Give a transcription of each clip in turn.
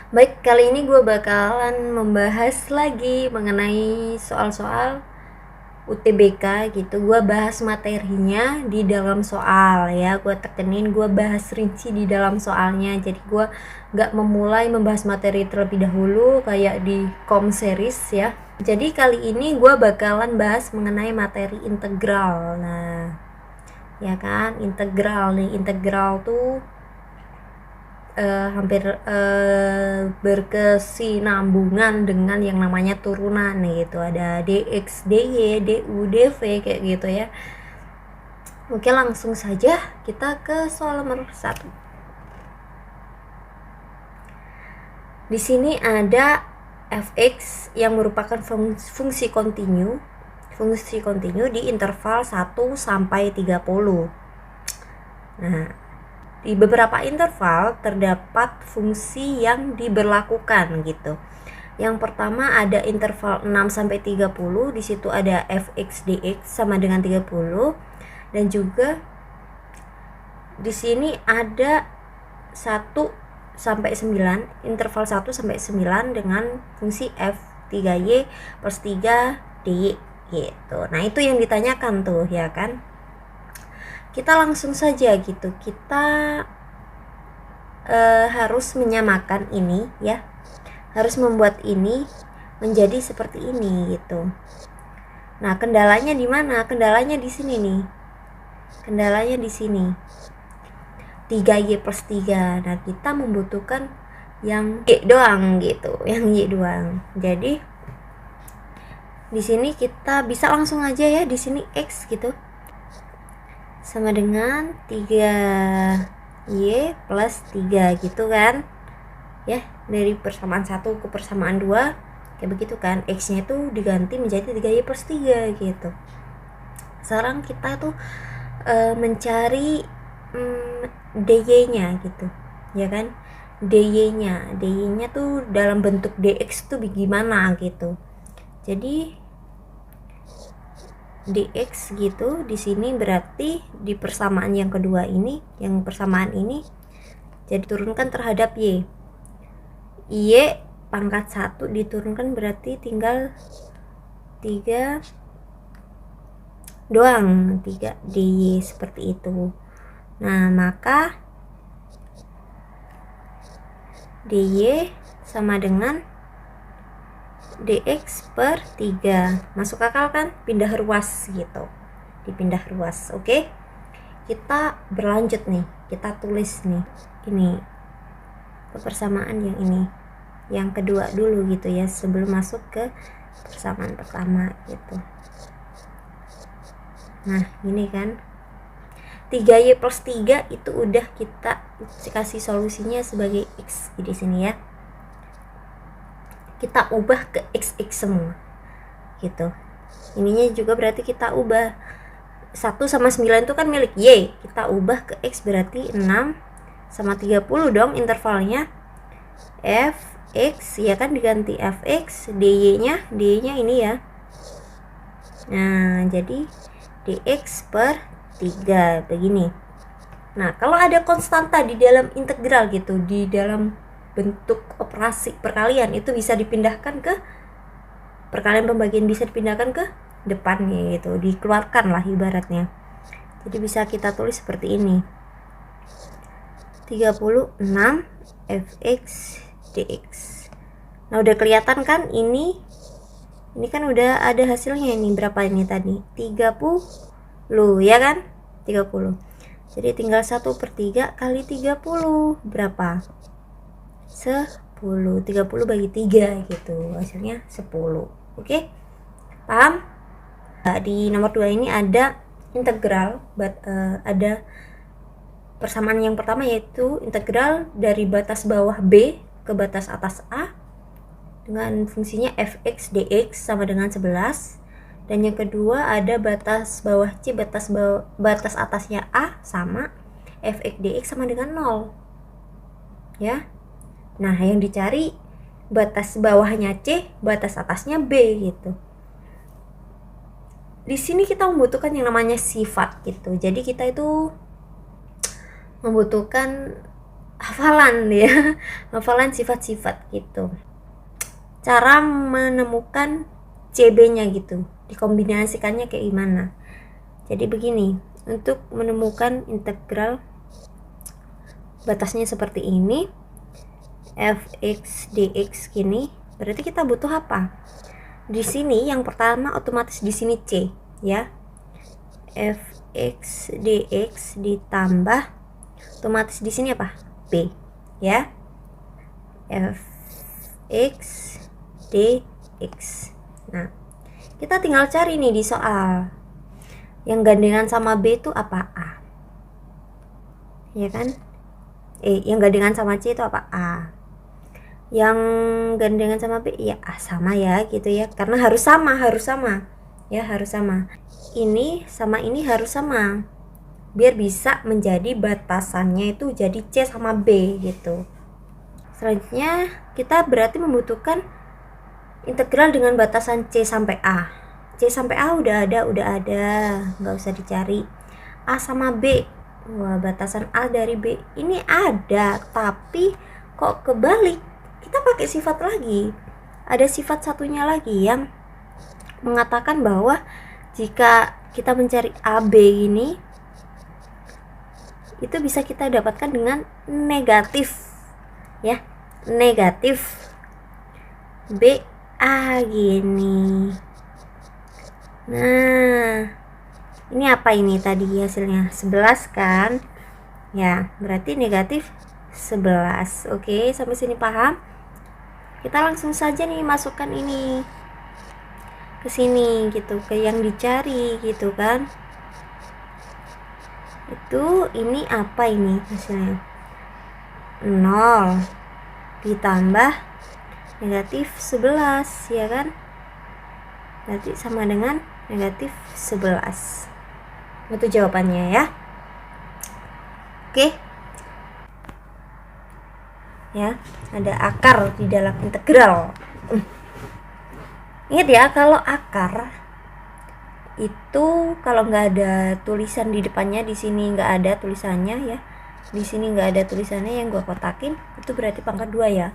Baik, kali ini gue bakalan membahas lagi mengenai soal-soal UTBK gitu. Gue bahas materinya di dalam soal ya. Gue tekenin, gue bahas rinci di dalam soalnya. Jadi gue gak memulai membahas materi terlebih dahulu kayak di com series ya. Jadi kali ini gue bakalan bahas mengenai materi integral. Nah, ya kan, integral nih. Integral tuh hampir berkesinambungan dengan yang namanya turunan gitu. Ada dx, dy, du, dv kayak gitu ya. Oke, langsung saja kita ke soal nomor 1. Di sini ada fx yang merupakan fungsi kontinu di interval 1 sampai 30. Nah, di beberapa interval terdapat fungsi yang diberlakukan gitu. Yang pertama ada interval 6 sampai 30, di situ ada fx dx sama dengan 30, dan juga di sini ada 1 sampai 9, interval 1 sampai 9 dengan fungsi f 3y plus 3 dy gitu. Nah, itu yang ditanyakan tuh ya kan. Kita langsung saja gitu. Kita harus menyamakan ini ya. Harus membuat ini menjadi seperti ini gitu. Nah, kendalanya di mana? Kendalanya di sini nih. Kendalanya di sini. 3y plus 3. Nah, kita membutuhkan yang y doang gitu, yang y doang. Jadi di sini kita bisa langsung aja ya, di sini x gitu sama dengan 3y plus 3 gitu kan ya, dari persamaan 1 ke persamaan 2 kayak begitu kan. X nya itu diganti menjadi 3y plus 3 gitu. Sekarang kita tuh mencari dy nya gitu ya kan. dy nya tuh dalam bentuk dx tuh bagaimana gitu. Jadi dx gitu di sini berarti di persamaan yang kedua ini, yang persamaan ini, jadi turunkan terhadap y pangkat 1 diturunkan berarti tinggal 3 doang, 3 dy seperti itu. Nah, maka dy sama dengan dx per 3. Masuk akal kan? Pindah ruas gitu. Dipindah ruas. Oke. Kita berlanjut nih. Kita tulis nih. Ini persamaan yang ini. Yang kedua dulu gitu ya, sebelum masuk ke persamaan pertama gitu. Nah, ini kan 3y plus 3 itu udah kita kasih solusinya sebagai x di sini ya. Kita ubah ke x semua gitu. Ininya juga berarti kita ubah 1 sama 9 itu kan milik y, kita ubah ke x berarti 6 sama 30 dong intervalnya. Fx ya kan diganti fx, dy nya ini ya. Nah, jadi dx per 3 begini. Nah, kalau ada konstanta di dalam integral gitu, di dalam bentuk operasi perkalian, itu bisa dipindahkan ke perkalian pembagian, bisa dipindahkan ke depannya gitu, dikeluarkan lah ibaratnya. Jadi bisa kita tulis seperti ini, 36 fx dx. Nah, udah kelihatan kan ini kan udah ada hasilnya. Ini berapa ini tadi? 30 ya kan? 30. Jadi tinggal 1/3 kali 30 berapa? 10. 30 bagi 3 gitu. Hasilnya 10. Oke? Paham? Nah, di nomor 2 ini ada integral, ada persamaan yang pertama yaitu integral dari batas bawah B ke batas atas A dengan fungsinya fx dx sama dengan 11. Dan yang kedua ada batas bawah C, batas atasnya A sama fx dx sama dengan 0 ya. Nah, yang dicari batas bawahnya C, batas atasnya B gitu. Di sini kita membutuhkan yang namanya sifat gitu. Jadi kita itu membutuhkan hafalan ya, hafalan sifat-sifat gitu. Cara menemukan CB-nya gitu, dikombinasikannya kayak gimana. Jadi begini, untuk menemukan integral batasnya seperti ini, fx dx gini, berarti kita butuh apa? Di sini yang pertama otomatis di sini c ya. Fx dx ditambah otomatis di sini apa? B ya. Fx dx. Nah, kita tinggal cari nih di soal. Yang gandengan sama B itu apa? A. Ya kan? Yang gandengan sama C itu apa? A. Yang gandengan sama B ya A sama ya gitu ya. Karena harus sama. Ya, harus sama. Ini sama ini harus sama. Biar bisa menjadi batasannya itu jadi C sama B gitu. Selanjutnya kita berarti membutuhkan integral dengan batasan C sampai A. C sampai A udah ada, nggak usah dicari. A sama B, wah batasan A dari B ini ada, tapi kok kebalik? Kita pakai sifat lagi. Ada sifat satunya lagi yang mengatakan bahwa jika kita mencari AB ini, itu bisa kita dapatkan dengan negatif, ya, negatif BA gini. Nah, ini apa ini tadi hasilnya? 11 kan? Ya, berarti negatif 11. Oke, sampai sini paham? Kita langsung saja nih masukkan ini ke sini gitu, ke yang dicari gitu kan. Itu ini apa ini hasilnya? 0 ditambah negatif 11 ya kan? Berarti sama dengan negatif 11. Itu jawabannya ya. Oke. Ya, ada akar di dalam integral. Ingat ya, kalau akar itu kalau nggak ada tulisan di depannya, di sini nggak ada tulisannya ya, di sini nggak ada tulisannya yang gua kotakin, itu berarti pangkat 2 ya.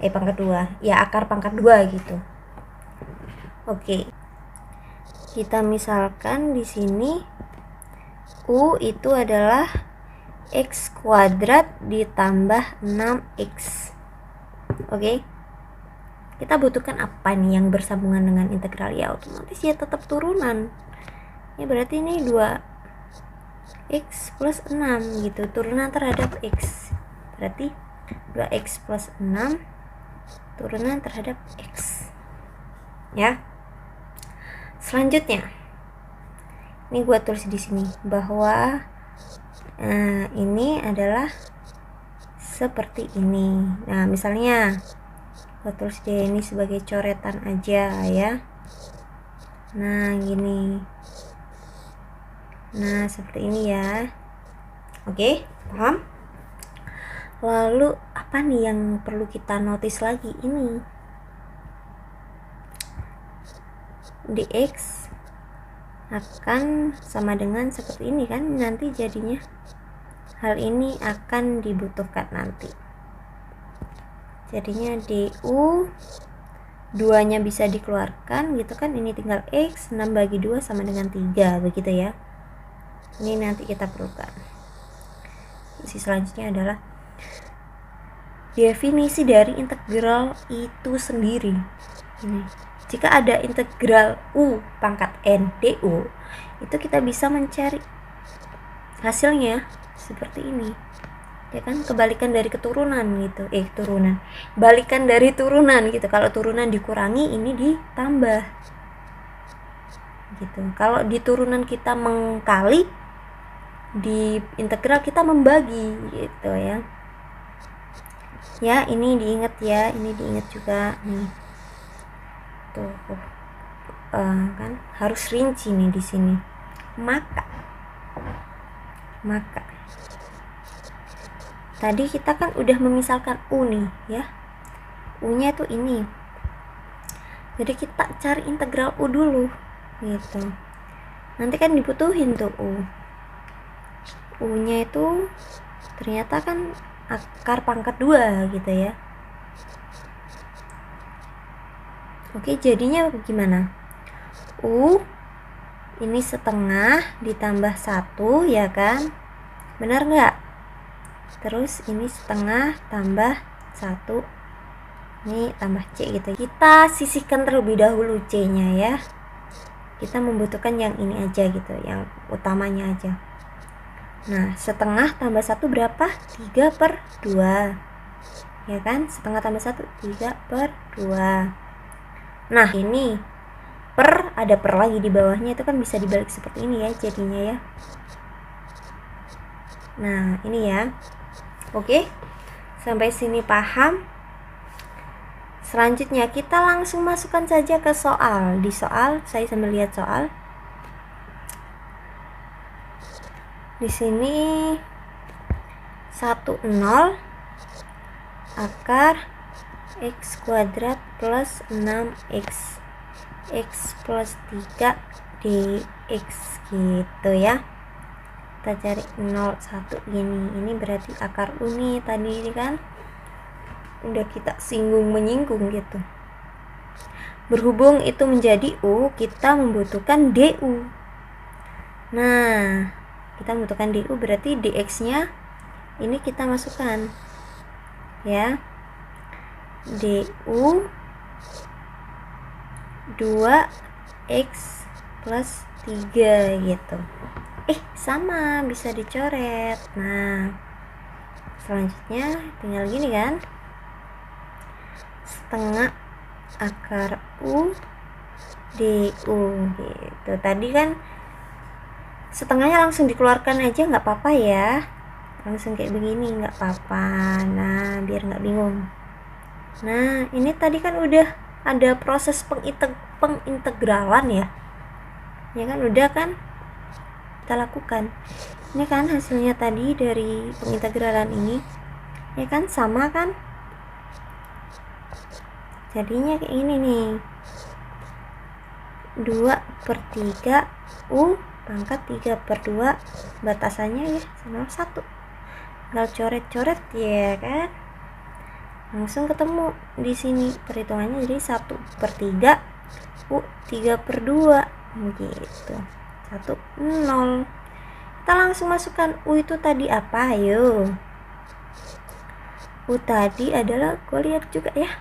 Pangkat 2 ya, akar pangkat 2 gitu. Oke, kita misalkan di sini U itu adalah X kuadrat ditambah 6X. Oke, kita butuhkan apa nih yang bersambungan dengan integral? Ya otomatis ya tetap turunan ya, berarti ini 2X plus 6 gitu, turunan terhadap X, berarti 2X plus 6 turunan terhadap X ya. Selanjutnya ini gua tulis di sini bahwa ini adalah seperti ini. Nah, misalnya gua tulis deh ini sebagai coretan aja ya. Nah, gini. Nah, seperti ini ya. Oke, paham? Lalu apa nih yang perlu kita notice lagi? Ini dx akan sama dengan seperti ini kan nanti jadinya. Hal ini akan dibutuhkan nanti. Jadinya du 2 nya bisa dikeluarkan gitu kan, ini tinggal x, 6 bagi 2 sama dengan 3 begitu ya. Ini nanti kita perlukan. Isi selanjutnya adalah definisi dari integral itu sendiri. Ini jika ada integral u pangkat n du, itu kita bisa mencari hasilnya seperti ini ya kan, kebalikan dari keturunan gitu, turunan balikan dari turunan gitu. Kalau turunan dikurangi, ini ditambah gitu. Kalau di turunan kita mengkali, di integral kita membagi gitu ya. Ya, ini diingat ya, ini diingat juga nih. Tuh, kan harus rinci nih di sini. Maka tadi kita kan udah memisalkan u nih ya, u nya itu ini, jadi kita cari integral u dulu gitu. Nanti kan dibutuhin tuh u nya itu ternyata kan akar pangkat 2 gitu ya. Oke, jadinya gimana? U ini setengah ditambah 1 ya kan, benar nggak? Terus ini setengah tambah 1, ini tambah C gitu. Kita sisihkan terlebih dahulu C nya ya, kita membutuhkan yang ini aja gitu, yang utamanya aja. Nah, setengah tambah 1 berapa? 3/2 ya kan, setengah tambah 1 3/2. Nah, ini ada per lagi di bawahnya, itu kan bisa dibalik seperti ini ya jadinya ya. Nah, ini ya. Oke, sampai sini paham? Selanjutnya kita langsung masukkan saja ke soal. Di soal, saya sambil lihat soal. Di sini 10 akar x kuadrat plus 6x x plus 3 dx gitu ya. Kita cari 0, 1 gini. Ini berarti akar U nih tadi kan udah kita menyinggung gitu. Berhubung itu menjadi U, kita membutuhkan DU. Nah, kita membutuhkan DU, berarti dx nya ini kita masukkan ya, DU 2x plus 3 gitu. Sama, bisa dicoret. Nah, selanjutnya tinggal gini kan, setengah akar U DU gitu. Tadi kan setengahnya langsung dikeluarkan aja nggak apa-apa ya, langsung kayak begini nggak apa-apa. Nah, biar nggak bingung. Nah, ini tadi kan udah ada proses pengintegralan ya kan, udah kan kita lakukan. Ini kan hasilnya tadi dari pengintegralan ini ya kan, sama kan, jadinya kayak ini nih, 2/3 U pangkat 3/2, batasannya ya sama 1, tinggal coret-coret ya kan, langsung ketemu di sini perhitungannya. Jadi 1/3 U 3/2 gitu, 1 0. Kita langsung masukkan U itu tadi apa, ayo. U tadi adalah, gue lihat juga ya,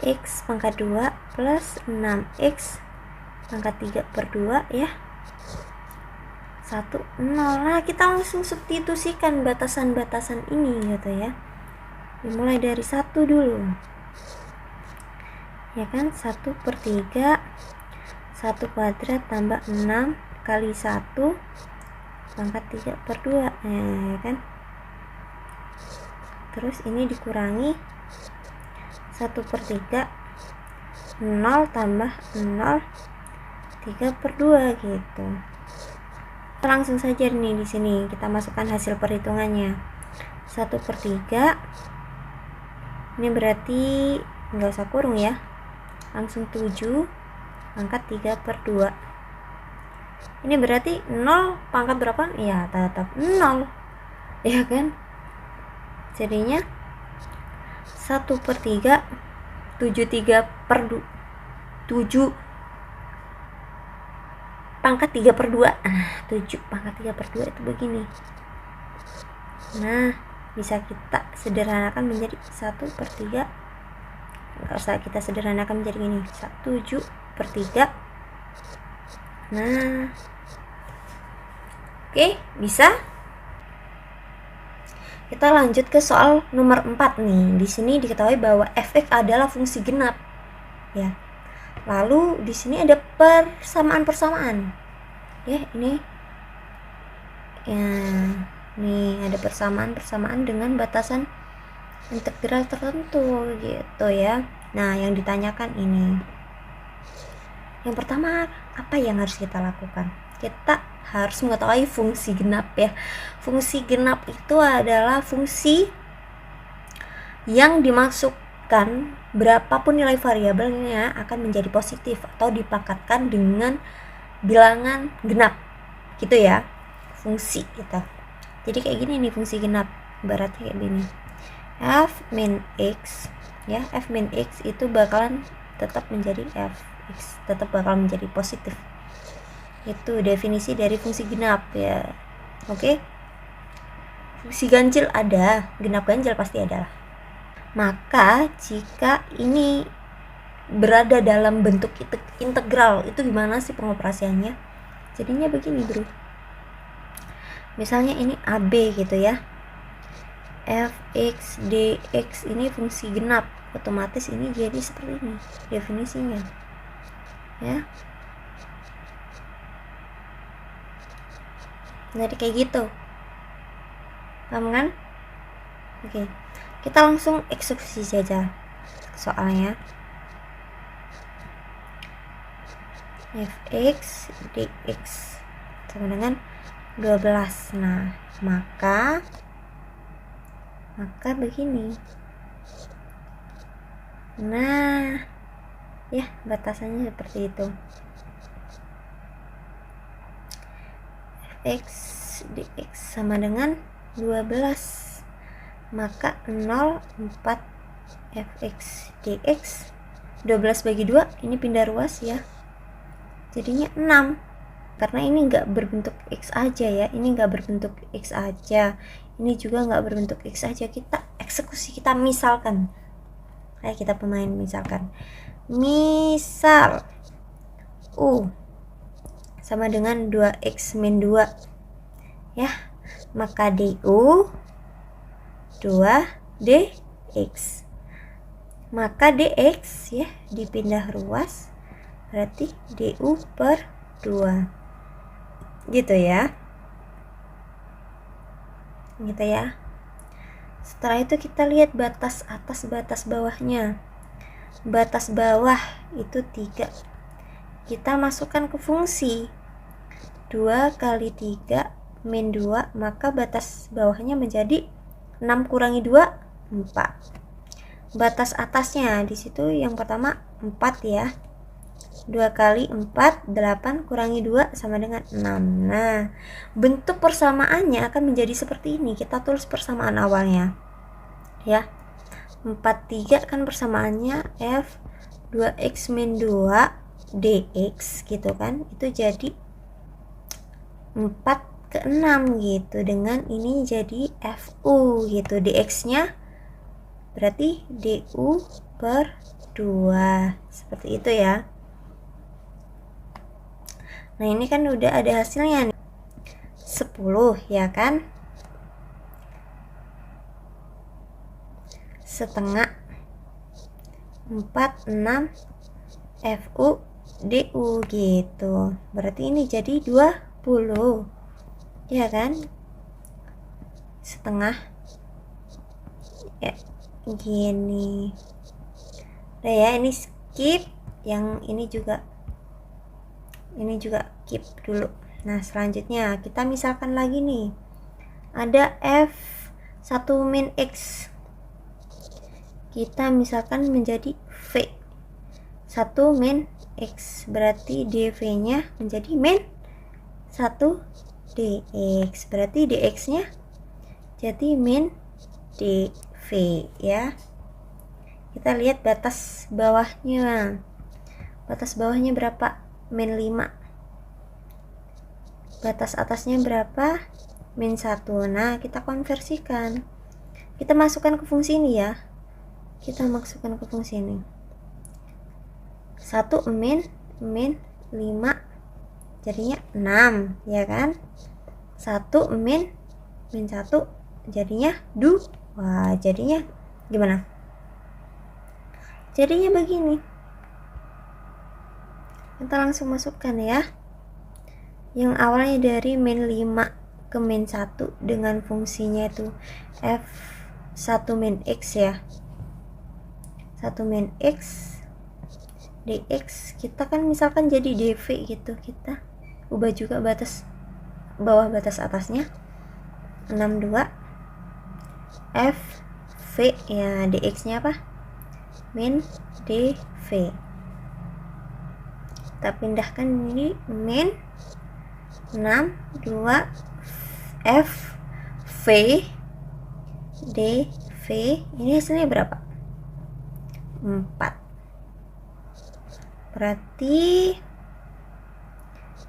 x pangkat 2 plus 6x pangkat 3/2 ya, 1 0. Nah, kita langsung substitusikan batasan-batasan ini gitu ya. Dimulai dari 1 dulu ya kan, 1/3 1 kuadrat tambah 6 kali 1 pangkat 3/2 ya kan. Terus ini dikurangi 1/3 0 tambah 0 3/2 gitu. Langsung saja nih di sini kita masukkan hasil perhitungannya. 1/3 ini berarti nggak usah kurung ya, langsung 7 pangkat 3/2. Ini berarti 0 pangkat berapa? Ya tetap 0 ya kan. Jadinya 1/3 7 pangkat 3/2. 7 pangkat 3/2 itu begini. Nah, bisa kita sederhanakan menjadi 1/3. Nggak usah kita sederhanakan menjadi gini, 7/3. Nah, oke, bisa. Kita lanjut ke soal nomor 4 nih. Di sini diketahui bahwa f(x) adalah fungsi genap ya. Lalu di sini ada persamaan-persamaan. Ya, ini ya, nih ada persamaan dengan batasan integral tertentu gitu ya. Nah, yang ditanyakan ini, yang pertama, apa yang harus kita lakukan? Kita harus mengetahui fungsi genap ya. Fungsi genap itu adalah fungsi yang dimasukkan berapapun nilai variabelnya akan menjadi positif atau dipangkatkan dengan bilangan genap gitu ya, fungsi kita. Jadi kayak gini nih fungsi genap. Ibaratnya kayak gini, f min x ya, f min x itu bakalan tetap menjadi fx, tetap bakal menjadi positif. Itu definisi dari fungsi genap ya. Oke. Fungsi ganjil ada, genap ganjil pasti ada. Maka jika ini berada dalam bentuk integral, itu gimana sih pengoperasiannya? Jadinya begini bro, misalnya ini AB gitu ya, fx dx ini fungsi genap, otomatis ini jadi seperti ini definisinya ya. Jadi kayak gitu, paham kan? Oke, kita langsung eksekusi saja soalnya. Fx dx sama dengan 12. Nah, maka begini. Nah, ya batasannya seperti itu. Fx dx sama dengan 12, maka 0,4 fx dx. 12 bagi 2 ini pindah ruas ya, jadinya 6. Karena ini nggak berbentuk x aja ya, ini nggak berbentuk x aja, ini juga nggak berbentuk x aja. Kita eksekusi, kita misalkan, kayak kita pemain misalkan, misal u sama dengan 2x min 2 ya, maka du 2 dx, maka dx ya dipindah ruas berarti du per 2 gitu ya, gitu ya. Setelah itu kita lihat batas atas batas bawahnya. Batas bawah itu 3, kita masukkan ke fungsi 2 kali 3 min 2, maka batas bawahnya menjadi 6 kurangi 2 4. Batas atasnya di situ yang pertama 4 ya, 2 kali 4 8 kurangi 2 sama dengan 6. Nah, bentuk persamaannya akan menjadi seperti ini. Kita tulis persamaan awalnya ya, 43 kan persamaannya f 2x min 2 dx gitu kan, itu jadi 4 ke 6 gitu, dengan ini jadi fu gitu, dx nya berarti du per 2 seperti itu ya. Nah ini kan udah ada hasilnya nih, 10 ya kan, setengah 46 fu du gitu, berarti ini jadi 20 ya kan, setengah ya gini. Udah ya, ini skip, yang ini juga keep dulu. Nah selanjutnya kita misalkan lagi nih, ada f 1 min x, kita misalkan menjadi v 1 min x, berarti dv nya menjadi min 1 dx, berarti dx nya jadi min dv ya. Kita lihat batas bawahnya, batas bawahnya berapa? Min 5. Batas atasnya berapa? Min 1. Nah kita konversikan, kita masukkan ke fungsi ini ya, kita masukkan ke fungsi ini 1 min 5 jadinya 6 ya kan, 1 min 1 jadinya 2, jadinya gimana? Jadinya begini. Kita langsung masukkan ya, yang awalnya dari min 5 ke min 1 dengan fungsinya itu f 1 min x ya, 1 min x dx, kita kan misalkan jadi dv gitu, kita ubah juga batas bawah batas atasnya 62 f v ya, dx nya apa? Min dv. Kita pindahkan ini min 62 f v dv, ini hasilnya berapa? 4. Berarti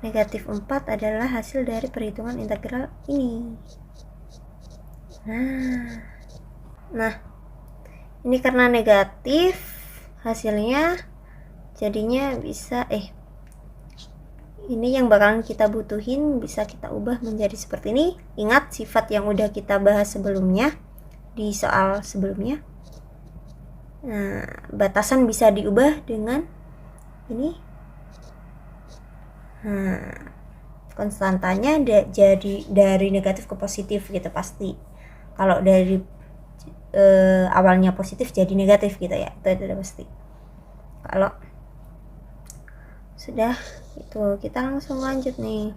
negatif 4 adalah hasil dari perhitungan integral ini. Nah, ini karena negatif, hasilnya jadinya bisa ini yang bakalan kita butuhin bisa kita ubah menjadi seperti ini. Ingat sifat yang udah kita bahas sebelumnya di soal sebelumnya. Nah, batasan bisa diubah dengan ini. Nah, konstantanya jadi dari negatif ke positif gitu pasti. Kalau dari awalnya positif jadi negatif gitu ya, itu udah pasti. Kalau sudah itu kita langsung lanjut nih.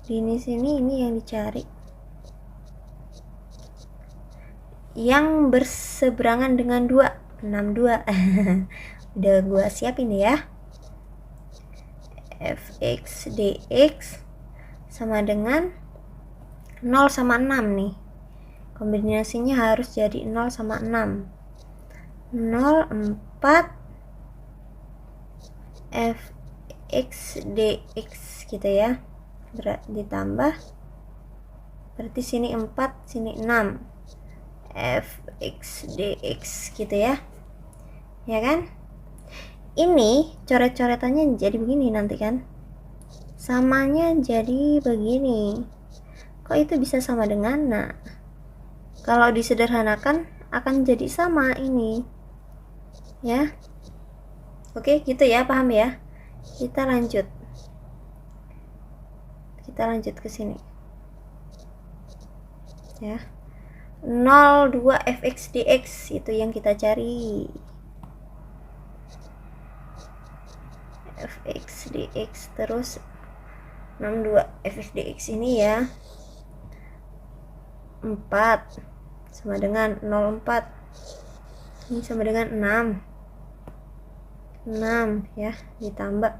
Di sini ini yang dicari yang berseberangan dengan 62. Udah gua siapin ya. Fx dx sama dengan 0 sama 6 nih. Kombinasinya harus jadi 0 sama 6. 0, 4 fx dx gitu ya. Ditambah, berarti sini 4, sini 6. Fx dx gitu ya. Ya kan? Ini coret-coretannya jadi begini nanti kan. Samanya jadi begini. Kok itu bisa sama dengan? Nah, kalau disederhanakan akan jadi sama ini. Ya. Oke, gitu ya, paham ya? Kita lanjut ke sini. Ya. 02 fx dx itu yang kita cari. Fx dx terus 62 fx dx ini ya 4 sama dengan 04, ini sama dengan 6 ya, ditambah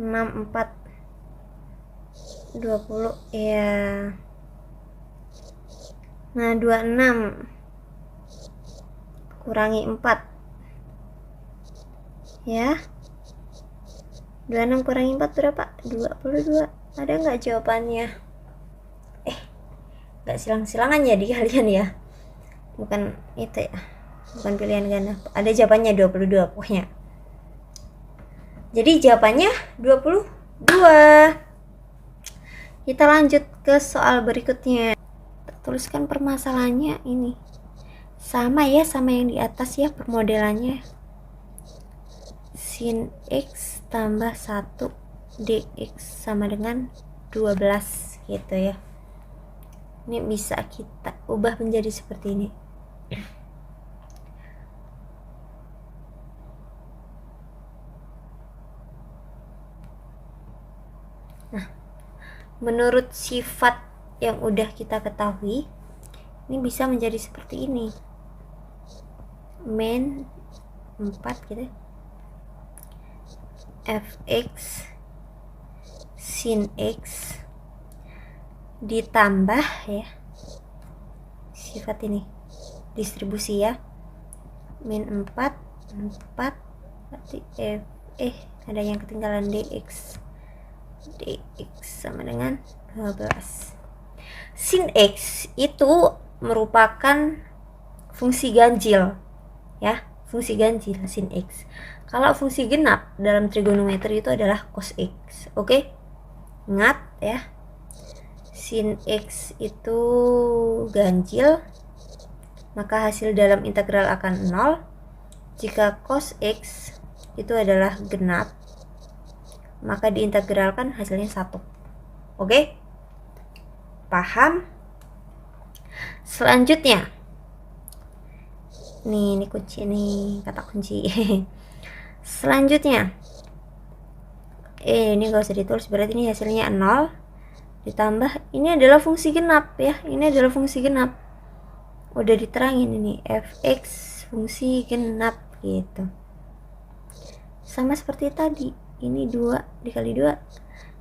64 20 ya. Nah, 26 kurangi 4 ya. 26 kurangi 4 berapa? 22. Ada nggak jawabannya? Nggak silang-silangan ya di kalian ya. Bukan itu ya. Bukan pilihan ganda. Ada jawabannya 22 pokoknya. Jadi jawabannya 22. Kita lanjut ke soal berikutnya. Tuliskan permasalahannya ini. Sama ya sama yang di atas ya permodelannya. Sin x tambah 1 dx sama dengan 12 gitu ya. Ini bisa kita ubah menjadi seperti ini. Nah, menurut sifat yang udah kita ketahui, ini bisa menjadi seperti ini. Min 4 gitu. Fx sin x ditambah ya sifat ini distribusi ya, min 4 berarti ada yang ketinggalan dx sama dengan 12. Sin x itu merupakan fungsi ganjil ya, fungsi ganjil sin x. Kalau fungsi genap dalam trigonometri itu adalah cos x. Oke? Ingat ya. Sin x itu ganjil, maka hasil dalam integral akan 0. Jika cos x itu adalah genap, maka diintegralkan hasilnya 1. Oke? Paham? Selanjutnya. Ini kunci nih, kata kunci. Selanjutnya. Ini gak usah ditulis, berarti ini hasilnya 0. Ditambah, ini adalah fungsi genap ya. Ini adalah fungsi genap. Udah diterangin ini, fx fungsi genap gitu. Sama seperti tadi. Ini 2 dikali 2.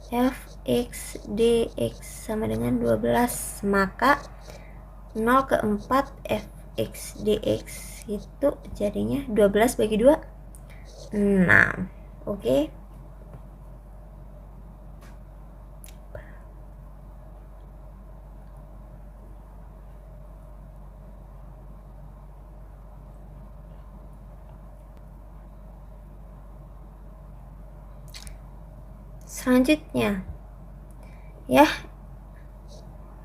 Fx dx sama dengan 12. Maka 0 ke 4 fx dx itu jadinya 12 bagi 2 6. Oke. Selanjutnya ya,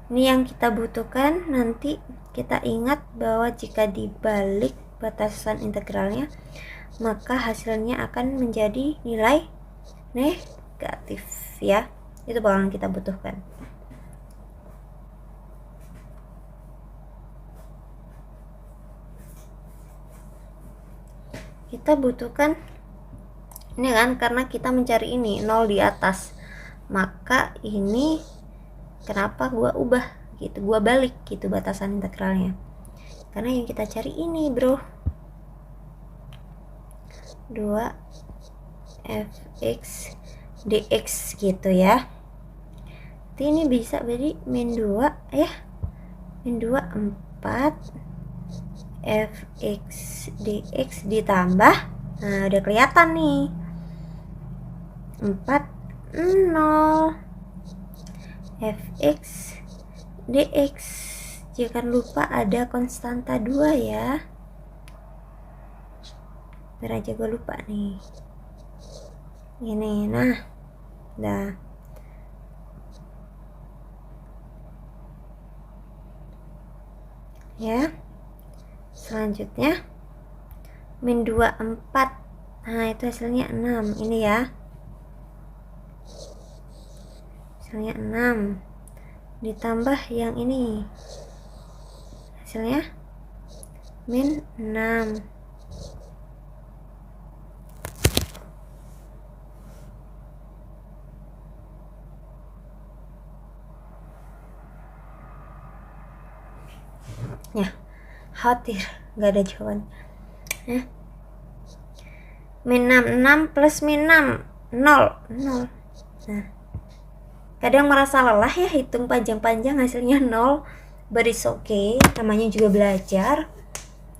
ini yang kita butuhkan. Nanti kita ingat bahwa jika dibalik batasan integralnya, maka hasilnya akan menjadi nilai negatif ya. Itu bakalan kita butuhkan. Kita butuhkan ini kan, karena kita mencari ini 0 di atas, maka ini kenapa gua ubah gitu, gua balik gitu batasan integralnya, karena yang kita cari ini bro, 2 fx dx gitu ya. Jadi ini bisa jadi min 2 ya, min 2 4 fx dx ditambah, nah udah kelihatan nih, 4 0 fx dx. Jangan lupa ada konstanta 2 ya, biar aja gue lupa nih ini. Nah dah ya. Selanjutnya min 2 4, nah itu hasilnya 6 ini ya, hasilnya 6 ditambah yang ini, hasilnya min 6. Ya, khawatir nggak ada jawaban ya. Min 6 plus min 6 0. Nah, kadang merasa lelah ya hitung panjang-panjang hasilnya 0, but it's okay, namanya juga belajar,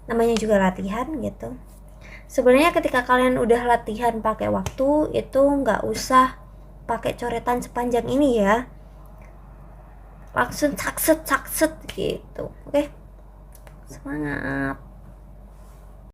namanya juga latihan gitu. Sebenarnya ketika kalian udah latihan pakai waktu, itu nggak usah pakai coretan sepanjang ini ya, langsung sakset gitu. Oke, semangat.